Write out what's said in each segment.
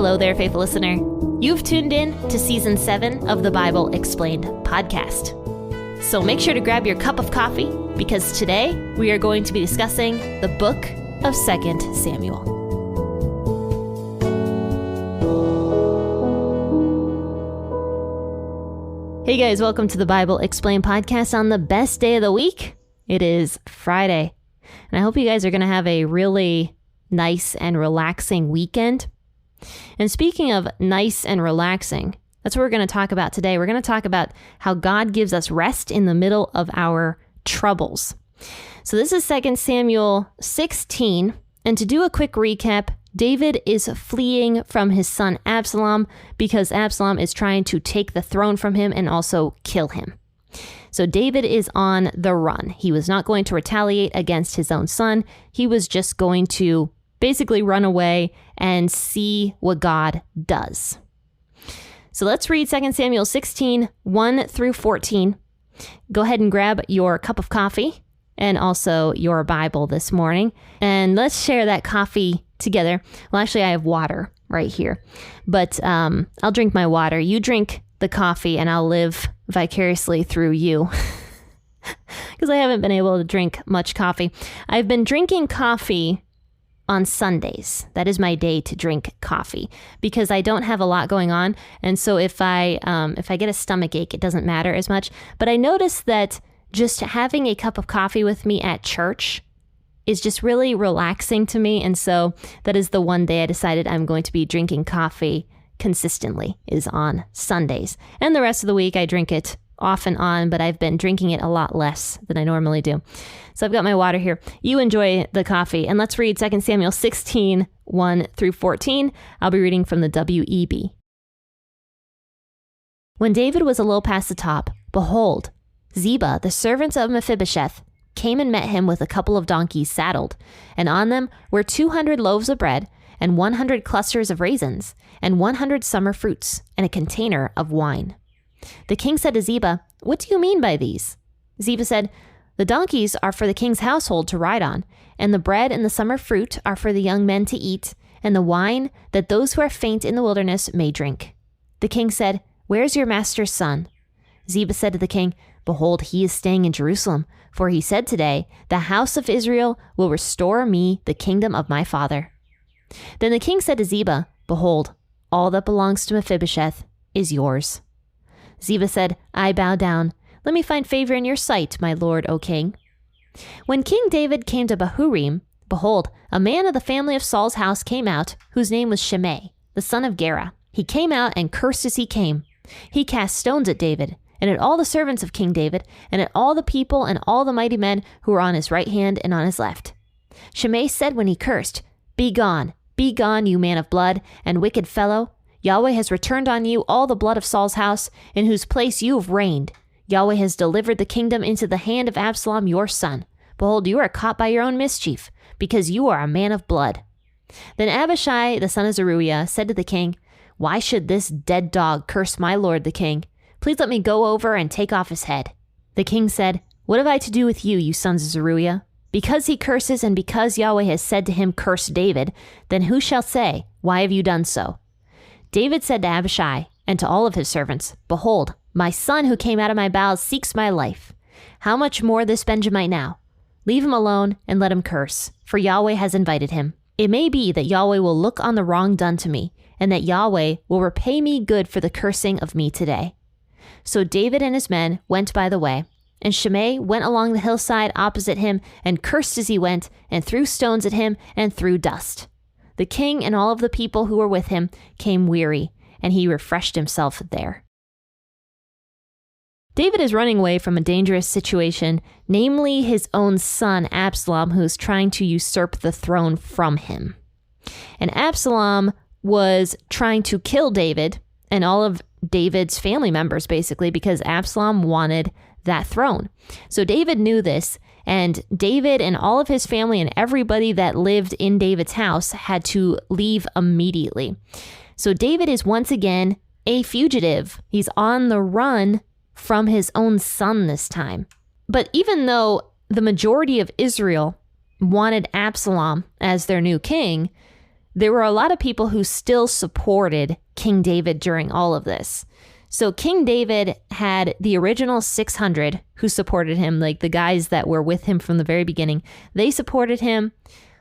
Hello there, faithful listener. You've tuned in to Season 7 of the Bible Explained podcast. So make sure to grab your cup of coffee because today we are going to be discussing the book of 2 Samuel. Hey guys, welcome to the Bible Explained podcast on the best day of the week. It is Friday, and I hope you guys are going to have a really nice and relaxing weekend. And speaking of nice and relaxing, that's what we're going to talk about today. We're going to talk about how God gives us rest in the middle of our troubles. So this is 2 Samuel 16, and to do a quick recap, David is fleeing from his son Absalom because Absalom is trying to take the throne from him and also kill him. So David is on the run. He was not going to retaliate against his own son. He was just going to basically run away and see what God does. So let's read 2 Samuel 16, 1 through 14. Go ahead and grab your cup of coffee and also your Bible this morning. And let's share that coffee together. Well, actually, I have water right here. But I'll drink my water. You drink the coffee and I'll live vicariously through you. Because I haven't been able to drink much coffee. I've been drinking coffee on Sundays. That is my day to drink coffee because I don't have a lot going on. And so if I get a stomach ache, it doesn't matter as much. But I noticed that just having a cup of coffee with me at church is just really relaxing to me. And so that is the one day I decided I'm going to be drinking coffee consistently is on Sundays. And the rest of the week I drink it off and on, but I've been drinking it a lot less than I normally do. So I've got my water here. You enjoy the coffee, and let's read 2 Samuel 16, 1 through 14. I'll be reading from the WEB. When David was a little past the top, behold, Ziba, the servant of Mephibosheth, came and met him with a couple of donkeys saddled, and on them were 200 loaves of bread, and 100 clusters of raisins, and 100 summer fruits, and a container of wine. The king said to Ziba, "What do you mean by these?" Ziba said, "The donkeys are for the king's household to ride on, and the bread and the summer fruit are for the young men to eat, and the wine that those who are faint in the wilderness may drink." The king said, "Where is your master's son?" Ziba said to the king, "Behold, he is staying in Jerusalem, for he said today, 'The house of Israel will restore me the kingdom of my father.'" Then the king said to Ziba, "Behold, all that belongs to Mephibosheth is yours." Ziba said, "I bow down. Let me find favor in your sight, my lord, O king." When King David came to Bahurim, behold, a man of the family of Saul's house came out, whose name was Shimei, the son of Gera. He came out and cursed as he came. He cast stones at David, and at all the servants of King David, and at all the people and all the mighty men who were on his right hand and on his left. Shimei said when he cursed, be gone, you man of blood and wicked fellow. Yahweh has returned on you all the blood of Saul's house, in whose place you have reigned. Yahweh has delivered the kingdom into the hand of Absalom your son. Behold, you are caught by your own mischief, because you are a man of blood." Then Abishai, the son of Zeruiah, said to the king, "Why should this dead dog curse my lord the king? Please let me go over and take off his head." The king said, "What have I to do with you, you sons of Zeruiah? Because he curses and because Yahweh has said to him, 'Curse David,' then who shall say, 'Why have you done so?'" David said to Abishai and to all of his servants, "Behold, my son who came out of my bowels seeks my life. How much more this Benjamite now? Leave him alone and let him curse, for Yahweh has invited him. It may be that Yahweh will look on the wrong done to me, and that Yahweh will repay me good for the cursing of me today." So David and his men went by the way, and Shimei went along the hillside opposite him and cursed as he went, and threw stones at him and threw dust. The king and all of the people who were with him came weary, and he refreshed himself there. David is running away from a dangerous situation, namely his own son Absalom, who is trying to usurp the throne from him. And Absalom was trying to kill David and all of David's family members, basically, because Absalom wanted that throne. So David knew this, and David and all of his family and everybody that lived in David's house had to leave immediately. So David is once again a fugitive. He's on the run from his own son this time. But even though the majority of Israel wanted Absalom as their new king, there were a lot of people who still supported King David during all of this. So King David had the original 600 who supported him, like the guys that were with him from the very beginning. They supported him.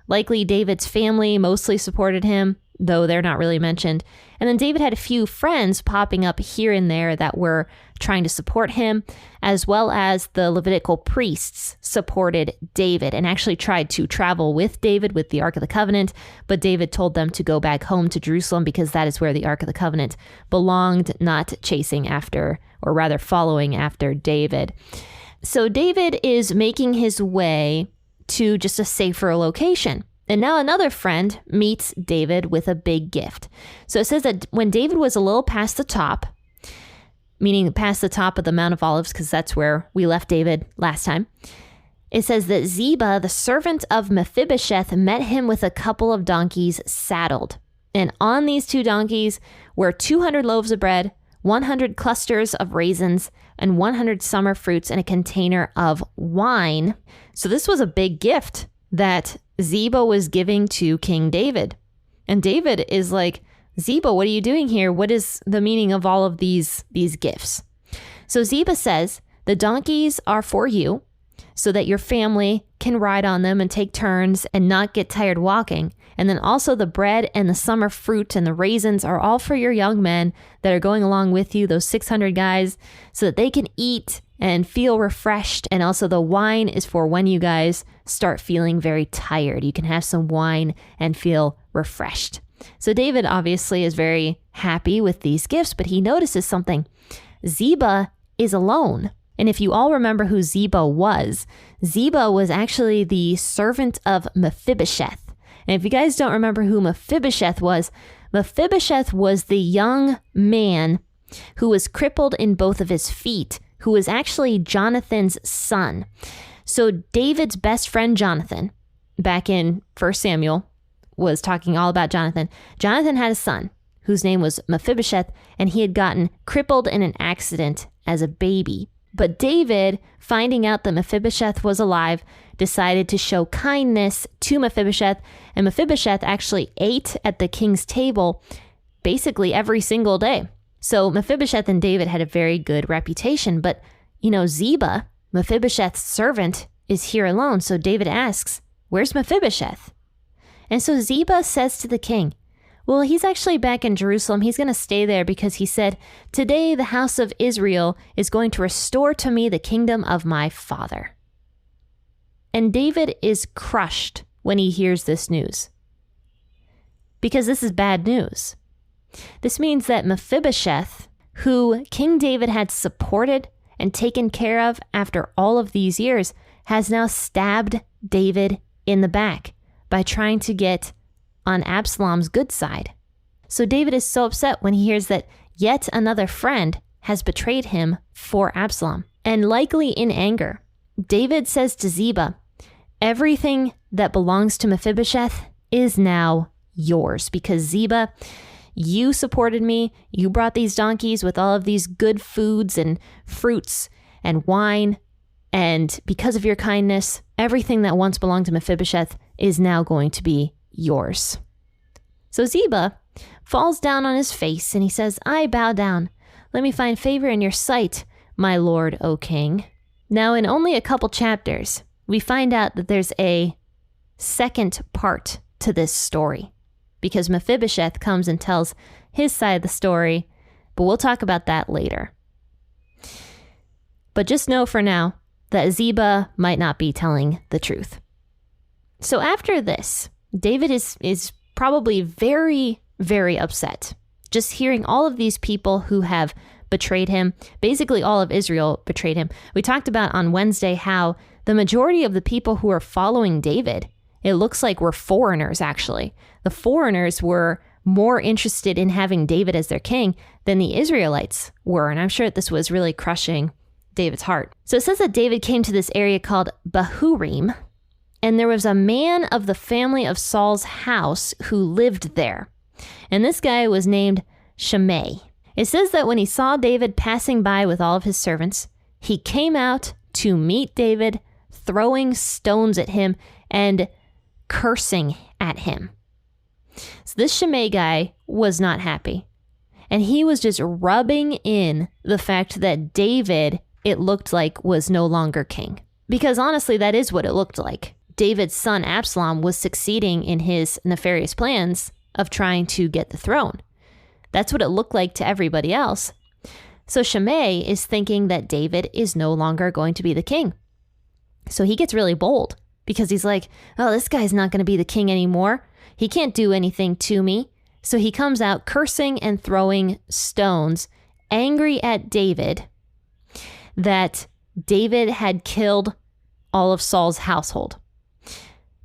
Likely David's family mostly supported him, though they're not really mentioned. And then David had a few friends popping up here and there that were trying to support him, as well as the Levitical priests supported David and actually tried to travel with David with the Ark of the Covenant. But David told them to go back home to Jerusalem because that is where the Ark of the Covenant belonged, not chasing after, or rather following after David. So David is making his way to just a safer location. And now another friend meets David with a big gift. So it says that when David was a little past the top, meaning past the top of the Mount of Olives, because that's where we left David last time, it says that Ziba, the servant of Mephibosheth, met him with a couple of donkeys saddled. And on these 2 donkeys were 200 loaves of bread, 100 clusters of raisins, and 100 summer fruits, and a container of wine. So this was a big gift that Ziba was giving to King David. And David is like, Ziba, what are you doing here? What is the meaning of all of these gifts? So Ziba says, the donkeys are for you so that your family can ride on them and take turns and not get tired walking. And then also the bread and the summer fruit and the raisins are all for your young men that are going along with you, those 600 guys, so that they can eat and feel refreshed. And also the wine is for when you guys start feeling very tired. You can have some wine and feel refreshed. So David obviously is very happy with these gifts, but he notices something. Ziba is alone. And if you all remember who Ziba was actually the servant of Mephibosheth. And if you guys don't remember who Mephibosheth was the young man who was crippled in both of his feet, who was actually Jonathan's son. So David's best friend, Jonathan, back in 1 Samuel, was talking all about Jonathan. Jonathan had a son whose name was Mephibosheth, and he had gotten crippled in an accident as a baby. But David, finding out that Mephibosheth was alive, decided to show kindness to Mephibosheth, and Mephibosheth actually ate at the king's table basically every single day. So Mephibosheth and David had a very good reputation, but Ziba, Mephibosheth's servant, is here alone. So David asks, where's Mephibosheth? And so Ziba says to the king, well, he's actually back in Jerusalem. He's going to stay there because he said, today the house of Israel is going to restore to me the kingdom of my father. And David is crushed when he hears this news, because this is bad news. This means that Mephibosheth, who King David had supported and taken care of after all of these years, has now stabbed David in the back by trying to get on Absalom's good side. So David is so upset when he hears that yet another friend has betrayed him for Absalom. And likely in anger, David says to Ziba, everything that belongs to Mephibosheth is now yours, because Ziba, you supported me. You brought these donkeys with all of these good foods and fruits and wine. And because of your kindness, everything that once belonged to Mephibosheth is now going to be yours. So Ziba falls down on his face and he says, I bow down. Let me find favor in your sight, my lord, O king. Now, in only a couple chapters, we find out that there's a second part to this story, because Mephibosheth comes and tells his side of the story, but we'll talk about that later. But just know for now that Ziba might not be telling the truth. So after this, David is probably very, very upset. Just hearing all of these people who have betrayed him, basically all of Israel betrayed him. We talked about on Wednesday how the majority of the people who are following David, it looks like were foreigners actually. The foreigners were more interested in having David as their king than the Israelites were. And I'm sure that this was really crushing David's heart. So it says that David came to this area called Bahurim, and there was a man of the family of Saul's house who lived there. And this guy was named Shimei. It says that when he saw David passing by with all of his servants, he came out to meet David, throwing stones at him and cursing at him. So this Shimei guy was not happy. And he was just rubbing in the fact that David, it looked like, was no longer king. Because honestly, that is what it looked like. David's son Absalom was succeeding in his nefarious plans of trying to get the throne. That's what it looked like to everybody else. So Shimei is thinking that David is no longer going to be the king. So he gets really bold because he's like, oh, this guy's not going to be the king anymore. He can't do anything to me. So he comes out cursing and throwing stones, angry at David that David had killed all of Saul's household.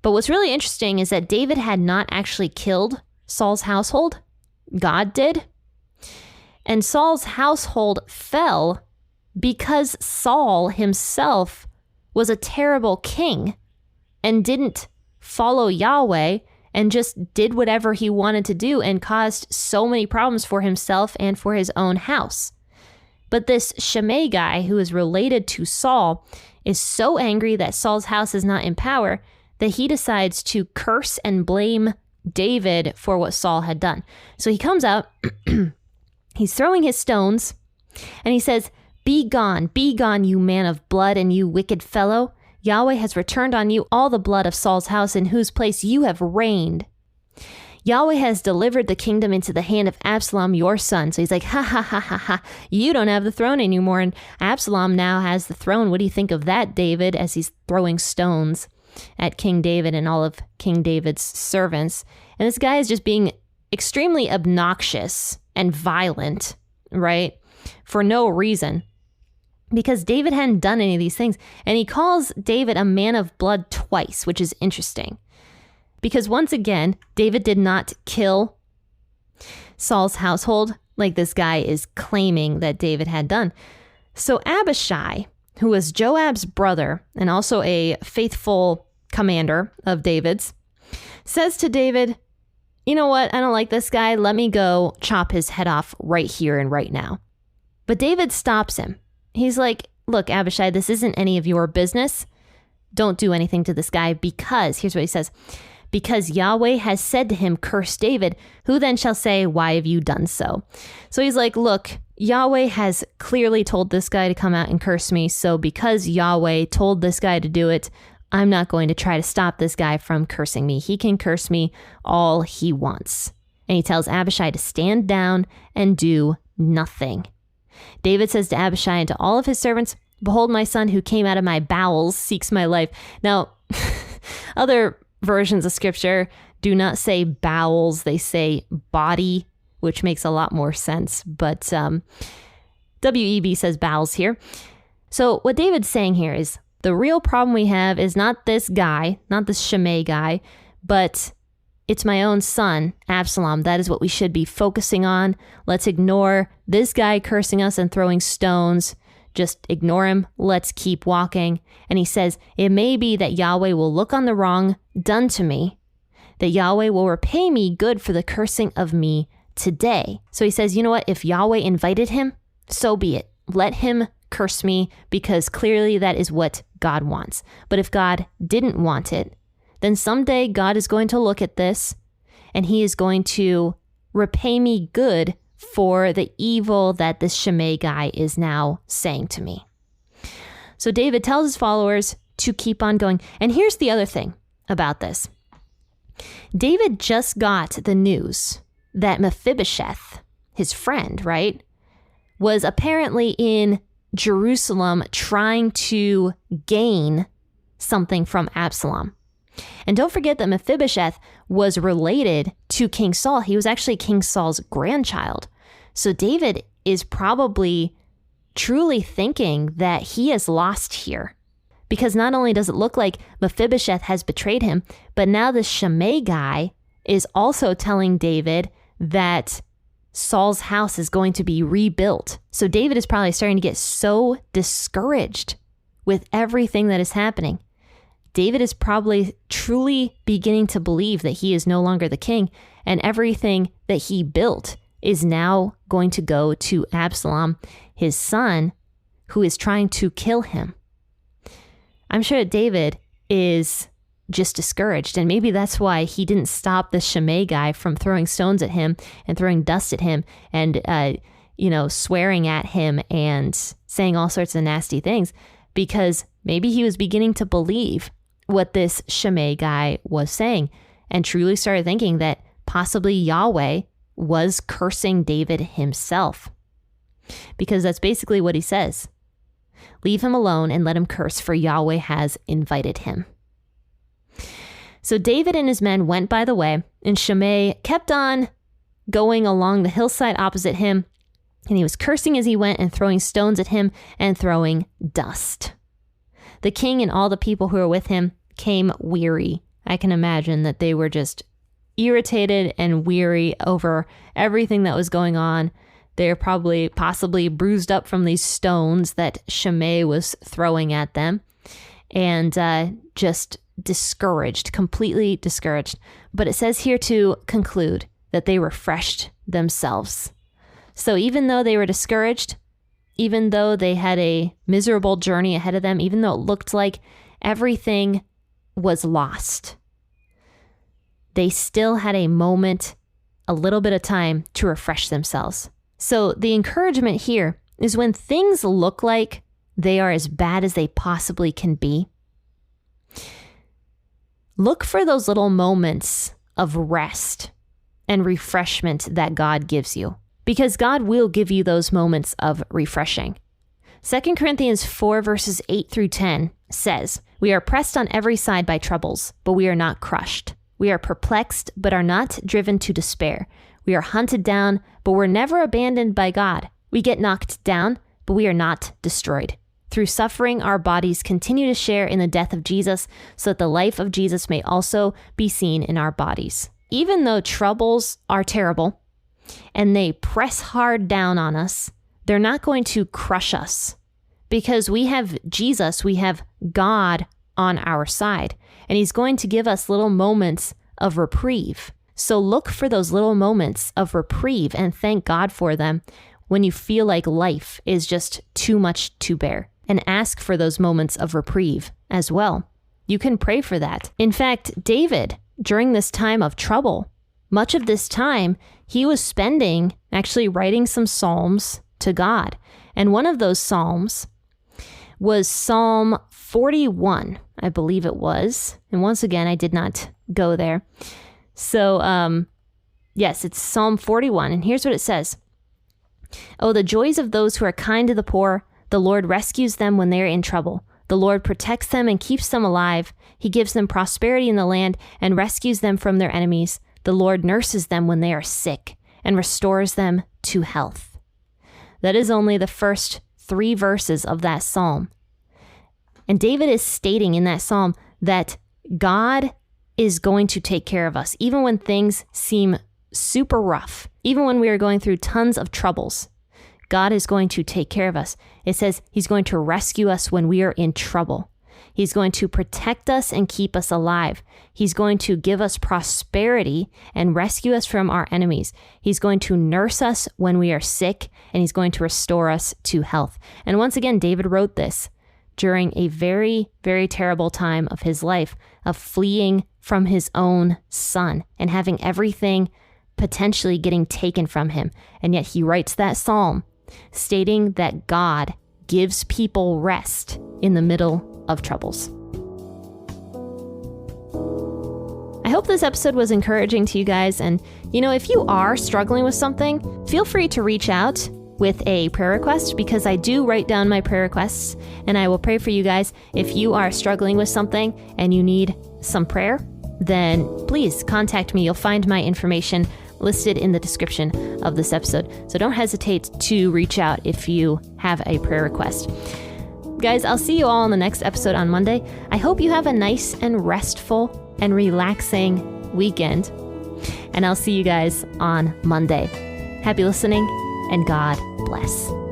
But what's really interesting is that David had not actually killed Saul's household. God did. And Saul's household fell because Saul himself was a terrible king and didn't follow Yahweh and just did whatever he wanted to do and caused so many problems for himself and for his own house. But this Shimei guy, who is related to Saul, is so angry that Saul's house is not in power that he decides to curse and blame David for what Saul had done. So he comes out, he's throwing his stones, and he says, be gone, you man of blood and you wicked fellow. Yahweh has returned on you all the blood of Saul's house in whose place you have reigned. Yahweh has delivered the kingdom into the hand of Absalom, your son. So he's like, ha, ha, ha, ha, ha. You don't have the throne anymore. And Absalom now has the throne. What do you think of that, David, as he's throwing stones at King David and all of King David's servants? And this guy is just being extremely obnoxious and violent, right? For no reason. Because David hadn't done any of these things. And he calls David a man of blood twice, which is interesting. Because once again, David did not kill Saul's household like this guy is claiming that David had done. So Abishai, who was Joab's brother and also a faithful commander of David's, says to David, you know what? I don't like this guy. Let me go chop his head off right here and right now. But David stops him. He's like, look, Abishai, this isn't any of your business. Don't do anything to this guy because, here's what he says, because Yahweh has said to him, curse David, who then shall say, why have you done so? So he's like, look, Yahweh has clearly told this guy to come out and curse me. So because Yahweh told this guy to do it, I'm not going to try to stop this guy from cursing me. He can curse me all he wants. And he tells Abishai to stand down and do nothing. David says to Abishai and to all of his servants, behold, my son who came out of my bowels seeks my life. Now, other versions of scripture do not say bowels, they say body, which makes a lot more sense. But WEB says bowels here. So what David's saying here is the real problem we have is not this guy, not this Shimei guy, but it's my own son, Absalom. That is what we should be focusing on. Let's ignore this guy cursing us and throwing stones. Just ignore him. Let's keep walking. And he says, it may be that Yahweh will look on the wrong done to me, that Yahweh will repay me good for the cursing of me today. So he says, you know what? If Yahweh invited him, so be it. Let him curse me because clearly that is what God wants. But if God didn't want it, then someday God is going to look at this and he is going to repay me good for the evil that this Shimei guy is now saying to me. So David tells his followers to keep on going. And here's the other thing about this. David just got the news that Mephibosheth, his friend, right, was apparently in Jerusalem trying to gain something from Absalom. And don't forget that Mephibosheth was related to King Saul. He was actually King Saul's grandchild. So David is probably truly thinking that he is lost here. Because not only does it look like Mephibosheth has betrayed him, but now this Shimei guy is also telling David that Saul's house is going to be rebuilt. So David is probably starting to get so discouraged with everything that is happening. David is probably truly beginning to believe that he is no longer the king and everything that he built is now going to go to Absalom, his son, who is trying to kill him. I'm sure that David is just discouraged. And maybe that's why he didn't stop the Shimei guy from throwing stones at him and throwing dust at him and, swearing at him and saying all sorts of nasty things, because maybe he was beginning to believe what this Shimei guy was saying and truly started thinking that possibly Yahweh was cursing David himself. Because that's basically what he says. Leave him alone and let him curse, for Yahweh has invited him. So David and his men went by the way, and Shimei kept on going along the hillside opposite him, and he was cursing as he went and throwing stones at him and throwing dust. The king and all the people who were with him came weary. I can imagine that they were just irritated and weary over everything that was going on. They're possibly bruised up from these stones that Shimei was throwing at them, and just discouraged, completely discouraged. But it says here to conclude that they refreshed themselves. So even though they were discouraged, even though they had a miserable journey ahead of them, even though it looked like everything was lost, they still had a moment, a little bit of time to refresh themselves. So the encouragement here is when things look like they are as bad as they possibly can be, look for those little moments of rest and refreshment that God gives you, because God will give you those moments of refreshing. 2 Corinthians 4 verses 8 through 10 says, "We are pressed on every side by troubles, but we are not crushed. We are perplexed, but are not driven to despair. We are hunted down, but we're never abandoned by God. We get knocked down, but we are not destroyed. Through suffering, our bodies continue to share in the death of Jesus, so that the life of Jesus may also be seen in our bodies." Even though troubles are terrible and they press hard down on us, they're not going to crush us, because we have Jesus, we have God on our side, and he's going to give us little moments of reprieve. So look for those little moments of reprieve and thank God for them when you feel like life is just too much to bear, and ask for those moments of reprieve as well. You can pray for that. In fact, David, during this time of trouble, much of this time, he was spending actually writing some psalms to God. And one of those psalms was Psalm 41, I believe it was. And once again, I did not go there. So, yes, it's Psalm 41. And here's what it says. "Oh, the joys of those who are kind to the poor. The Lord rescues them when they are in trouble. The Lord protects them and keeps them alive. He gives them prosperity in the land and rescues them from their enemies. The Lord nurses them when they are sick and restores them to health." That is only the first 3 verses of that psalm. And David is stating in that psalm that God is going to take care of us, even when things seem super rough, even when we are going through tons of troubles. God is going to take care of us. It says he's going to rescue us when we are in trouble. He's going to protect us and keep us alive. He's going to give us prosperity and rescue us from our enemies. He's going to nurse us when we are sick, and he's going to restore us to health. And once again, David wrote this during a very, very terrible time of his life, of fleeing from his own son and having everything potentially getting taken from him. And yet he writes that psalm stating that God gives people rest in the middle of troubles. I hope this episode was encouraging to you guys. And, if you are struggling with something, feel free to reach out with a prayer request, because I do write down my prayer requests and I will pray for you guys. If you are struggling with something and you need some prayer, then please contact me. You'll find my information listed in the description of this episode. So don't hesitate to reach out if you have a prayer request. Guys, I'll see you all in the next episode on Monday. I hope you have a nice and restful and relaxing weekend. And I'll see you guys on Monday. Happy listening, and God bless.